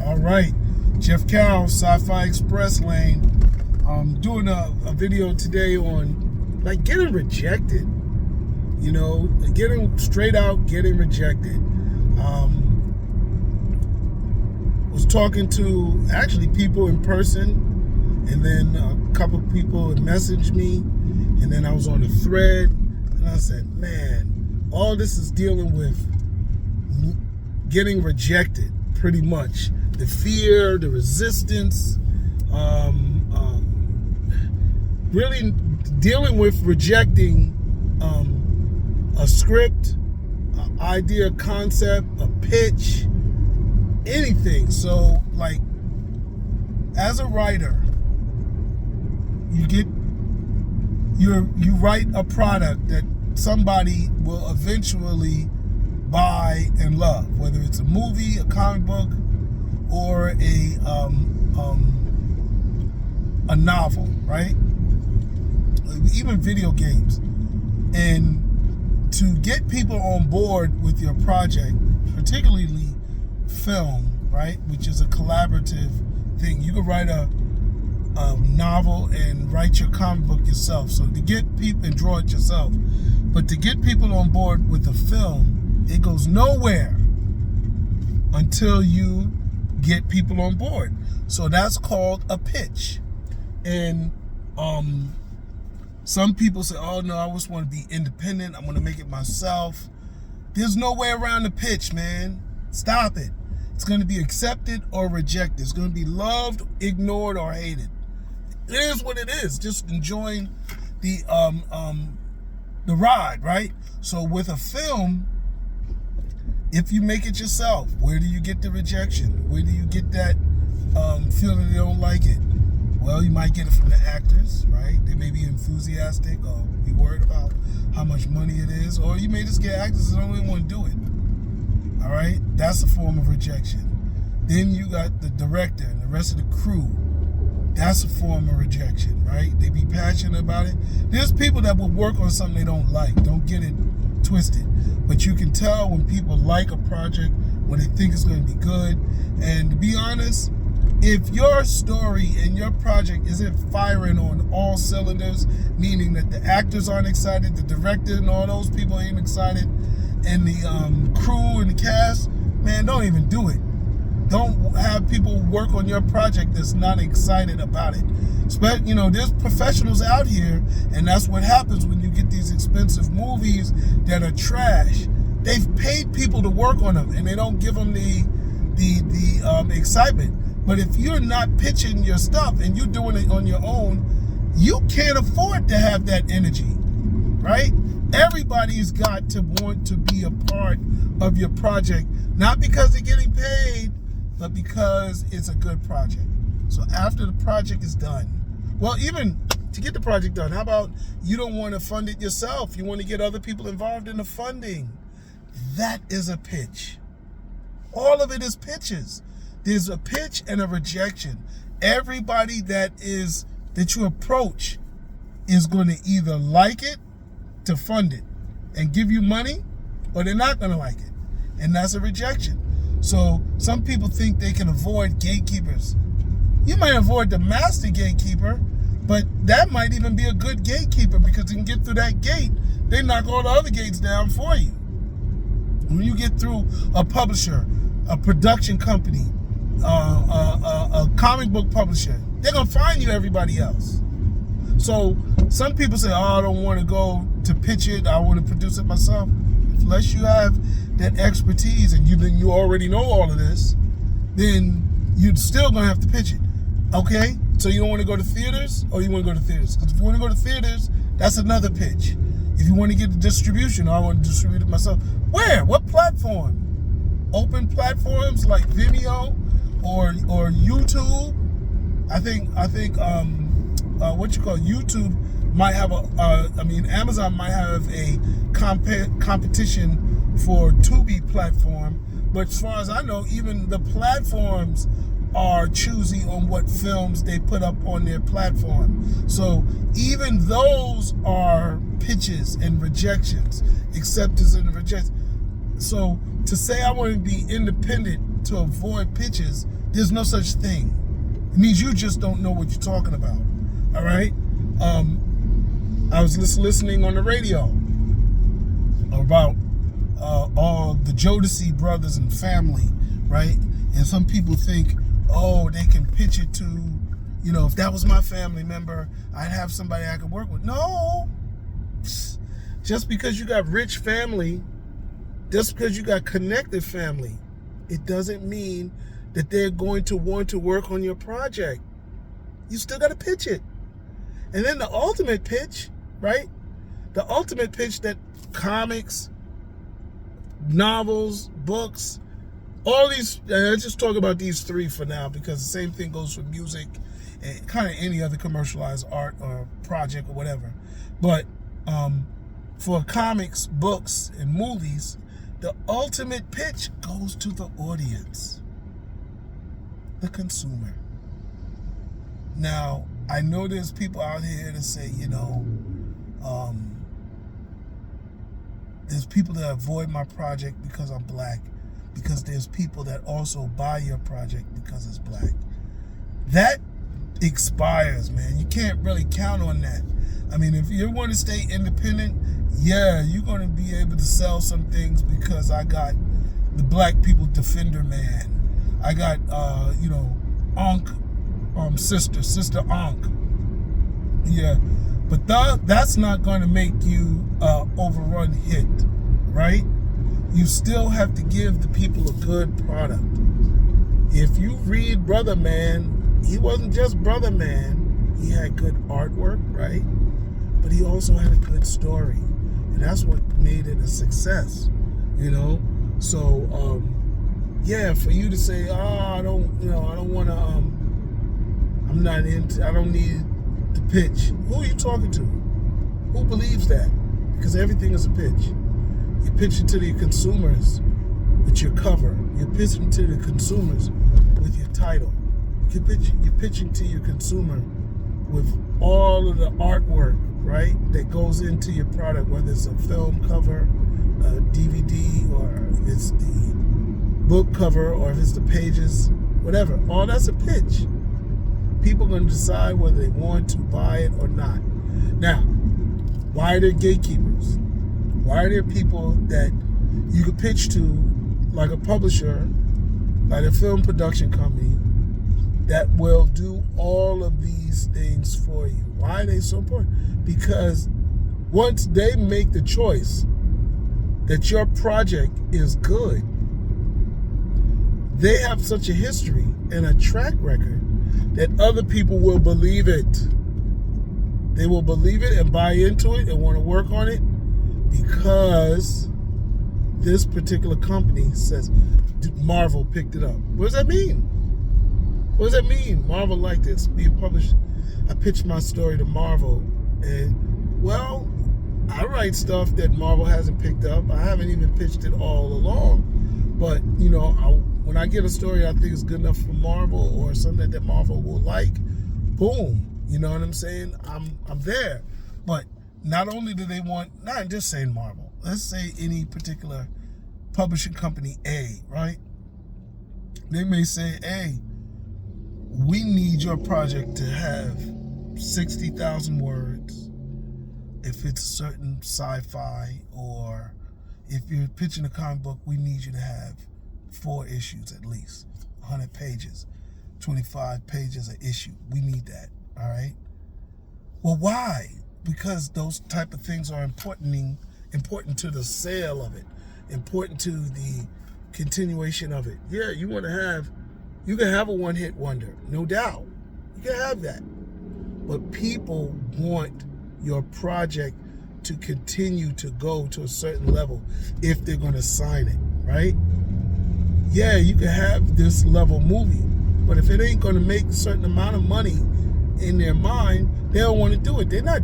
All right, Jeff Carroll, Sci-fi Express Lane. Doing a video today on like getting rejected. You know, getting straight out, getting rejected. Was talking to actually people in person, and then a couple of people had messaged me, and then I was on a thread, and I said, man, all this is dealing with getting rejected, pretty much. The fear, the resistance, really dealing with rejecting a script, an idea, concept, a pitch, anything. So, like, as a writer, you write a product that somebody will eventually buy and love, whether it's a movie, a comic book, or a novel, right? Even video games. And to get people on board with your project, particularly film, right, which is a collaborative thing. You can write a novel and write your comic book yourself. So to get people and draw it yourself, but to get people on board with a film, it goes nowhere until you get people on board. So that's called a pitch. And some people say, oh no, I just want to be independent, I'm going to make it myself. There's no way around the pitch, man. Stop it. It's going to be accepted or rejected. It's going to be loved, ignored, or hated. It is what it is. Just enjoying the ride, right? So with a film, if you make it yourself, where do you get the rejection? Where do you get that feeling they don't like it? Well, you might get it from the actors, right? They may be enthusiastic or be worried about how much money it is, or you may just get actors that don't even want to do it. All right? That's a form of rejection. Then you got the director and the rest of the crew. That's a form of rejection, right? They be passionate about it. There's people that will work on something they don't like. Don't get it twisted. But you can tell when people like a project, when they think it's going to be good. And to be honest, if your story and your project isn't firing on all cylinders, meaning that the actors aren't excited, the director and all those people ain't excited, and the crew and the cast, man, don't even do it. Don't have people work on your project that's not excited about it. You know, there's professionals out here, and that's what happens when you get these expensive movies that are trash. They've paid people to work on them, and they don't give them the excitement. But if you're not pitching your stuff and you're doing it on your own, you can't afford to have that energy, right? Everybody's got to want to be a part of your project, not because they're getting paid, but because it's a good project. So after the project is done, well, even to get the project done, how about you don't want to fund it yourself? You want to get other people involved in the funding. That is a pitch. All of it is pitches. There's a pitch and a rejection. Everybody that you approach is going to either like it to fund it and give you money, or they're not going to like it. And that's a rejection. So some people think they can avoid gatekeepers. You might avoid the master gatekeeper, but that might even be a good gatekeeper, because you can get through that gate, they knock all the other gates down for you. When you get through a publisher, a production company, a comic book publisher, they're going to find you everybody else. So some people say, oh, I don't want to go to pitch it, I want to produce it myself. Unless you have that expertise and you already know all of this, then you're still going to have to pitch it. Okay? So you don't want to go to theaters, or you want to go to theaters? Because if you want to go to theaters, that's another pitch. If you want to get the distribution, I want to distribute it myself. Where? What platform? Open platforms like Vimeo or YouTube. I think YouTube might have Amazon might have a competition for Tubi platform, but as far as I know, even the platforms are choosy on what films they put up on their platform. So even those are pitches and rejections, acceptance and rejection. So to say I want to be independent to avoid pitches, there's no such thing. It means you just don't know what you're talking about. All right? I was listening on the radio about all the Jodeci brothers and family, right? And some people think, oh, they can pitch it to, you know, if that was my family member, I'd have somebody I could work with. No. Just because you got rich family, just because you got connected family, it doesn't mean that they're going to want to work on your project. You still got to pitch it. And then the ultimate pitch, right? The ultimate pitch that comics, novels, books, all these, let's just talk about these three for now, because the same thing goes for music and kind of any other commercialized art or project or whatever. But for comics, books, and movies, the ultimate pitch goes to the audience, the consumer. Now, I know there's people out here that say, you know, there's people that avoid my project because I'm black, because there's people that also buy your project because it's black. That expires, man. You can't really count on that. I mean, if you want to stay independent, yeah, you're going to be able to sell some things because I got the Black People Defender Man. I got, you know, Ankh, Sister Ankh. Yeah, but that's not going to make you overrun hit, right? You still have to give the people a good product. If you read Brother Man, he wasn't just Brother Man. He had good artwork, right? But he also had a good story. And that's what made it a success, you know? So, yeah, for you to say, I don't want to, I'm not into, I don't need to pitch. Who are you talking to? Who believes that? Because everything is a pitch. You're pitching to the consumers with your cover. You're pitching to the consumers with your title. You're pitching to your consumer with all of the artwork, right, that goes into your product, whether it's a film cover, a DVD, or if it's the book cover, or if it's the pages, whatever. All that's a pitch. People are going to decide whether they want to buy it or not. Now, why are there gatekeepers? Why are there people that you could pitch to, like a publisher, like a film production company, that will do all of these things for you? Why are they so important? Because once they make the choice that your project is good, they have such a history and a track record that other people will believe it. They will believe it and buy into it and want to work on it because this particular company says Marvel picked it up. What does that mean? What does that mean? Marvel liked it. It's being published. I pitched my story to Marvel, and well, I write stuff that Marvel hasn't picked up. I haven't even pitched it all along, but you know, when I get a story I think is good enough for Marvel or something that Marvel will like, boom, you know what I'm saying? I'm there. But not only do they want, not just saying Marvel, let's say any particular publishing company A, right? They may say, hey, we need your project to have 60,000 words if it's a certain sci-fi, or if you're pitching a comic book, we need you to have 4 issues at least, 100 pages, 25 pages an issue. We need that, all right? Well, why? Because those type of things are important to the sale of it, important to the continuation of it. Yeah, you can have a one-hit wonder, no doubt. You can have that. But people want your project to continue to go to a certain level if they're going to sign it, right? Yeah, you can have this level movie, but if it ain't going to make a certain amount of money in their mind, they don't want to do it. They're not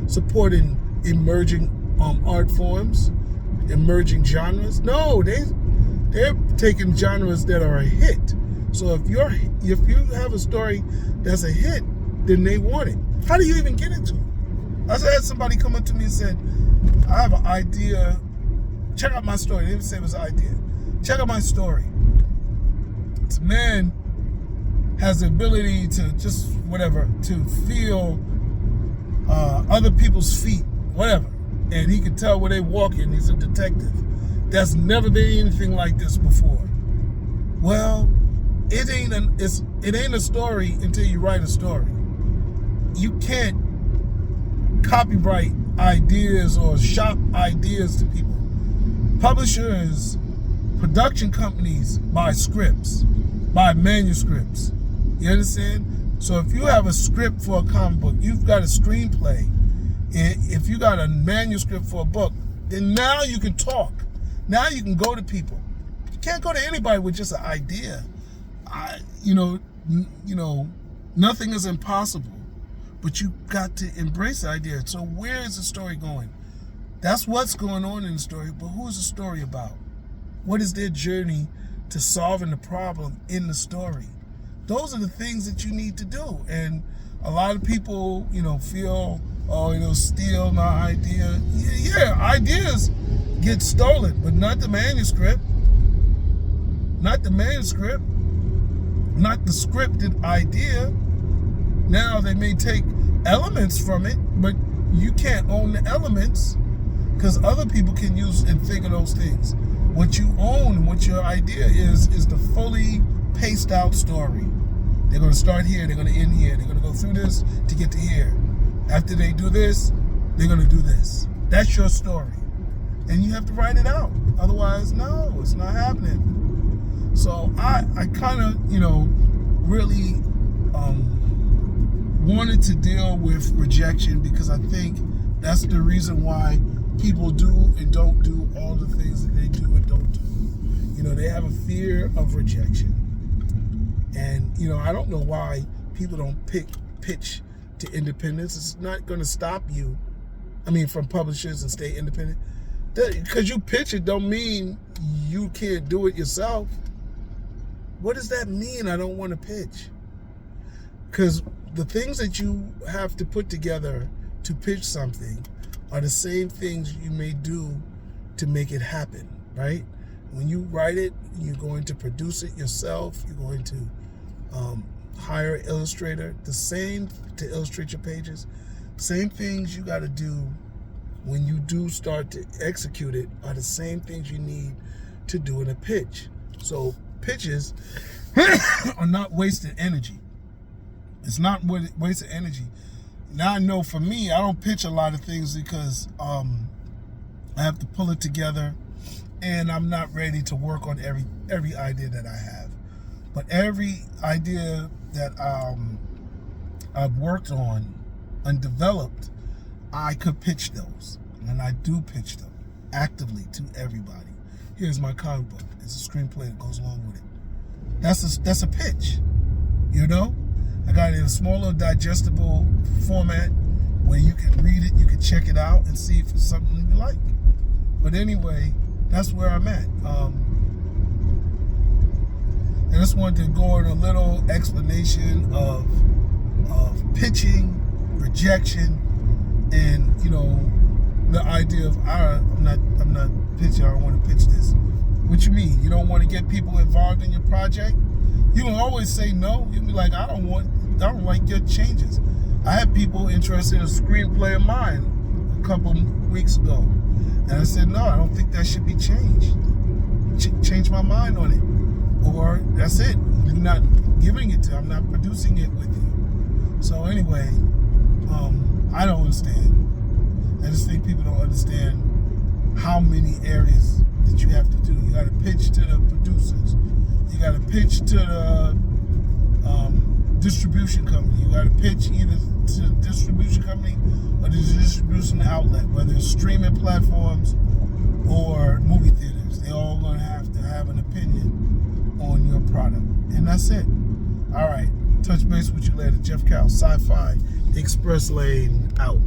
supporting emerging art forms, emerging genres. No, they're taking genres that are a hit. So if you have a story that's a hit, then they want it. How do you even get into it? I had somebody come up to me and said, I have an idea. Check out my story. They didn't say it was an idea. Check out my story. has the ability to just whatever, to feel other people's feet, whatever. And he can tell where they walking. He's a detective. That's never been anything like this before. Well, it ain't a story until you write a story. You can't copyright ideas or shop ideas to people. Publishers, production companies buy scripts, buy manuscripts. You understand? So if you have a script for a comic book, you've got a screenplay. If you got a manuscript for a book, then now you can talk. Now you can go to people. You can't go to anybody with just an idea. Nothing is impossible, but you got to embrace the idea. So where is the story going? That's what's going on in the story, but who is the story about? What is their journey to solving the problem in the story? Those are the things that you need to do. And a lot of people, feel, steal my idea. Yeah, ideas get stolen, but not the manuscript. Not the manuscript. Not the scripted idea. Now they may take elements from it, but you can't own the elements because other people can use and think of those things. What you own, what your idea is the fully paced out story. They're going to start here, they're going to end here, they're going to go through this to get to here. After they do this, they're going to do this. That's your story. And you have to write it out. Otherwise, no, it's not happening. So I kind of, really wanted to deal with rejection because I think that's the reason why people do and don't do all the things that they do and don't do. They have a fear of rejection. And, I don't know why people don't pitch to independence. It's not going to stop you, from publishers and stay independent. Because you pitch it don't mean you can't do it yourself. What does that mean, I don't want to pitch? Because the things that you have to put together to pitch something are the same things you may do to make it happen, right? When you write it, you're going to produce it yourself. You're going to hire an illustrator, the same to illustrate your pages. Same things you got to do when you do start to execute it are the same things you need to do in a pitch. So pitches are not wasted energy. It's not wasted energy. Now I know for me, I don't pitch a lot of things because I have to pull it together and I'm not ready to work on every idea that I have. But every idea that I've worked on and developed, I could pitch those. And I do pitch them actively to everybody. Here's my comic book. It's a screenplay that goes along with it. That's a pitch, I got it in a small little digestible format where you can read it, you can check it out and see if it's something you like. But anyway, that's where I'm at. I just wanted to go in a little explanation of pitching, rejection, and the idea of I'm not pitching. I don't want to pitch this. What you mean? You don't want to get people involved in your project? You can always say no. You can be like, I don't like your changes. I had people interested in a screenplay of mine a couple weeks ago, and I said no, I don't think that should be changed. Change my mind on it, or that's it. You're not giving it to. I'm not producing it with you. So anyway, I don't understand. I just think people don't understand how many areas that you have to do. You got to pitch to the producers. You got to pitch to the distribution company. You got to pitch either to the distribution company or the distribution outlet, whether it's streaming platforms or movie theaters. They're all going to have an opinion on your product. And that's it. All right. Touch base with you later. Jeff Carroll Sci-fi Express Lane out.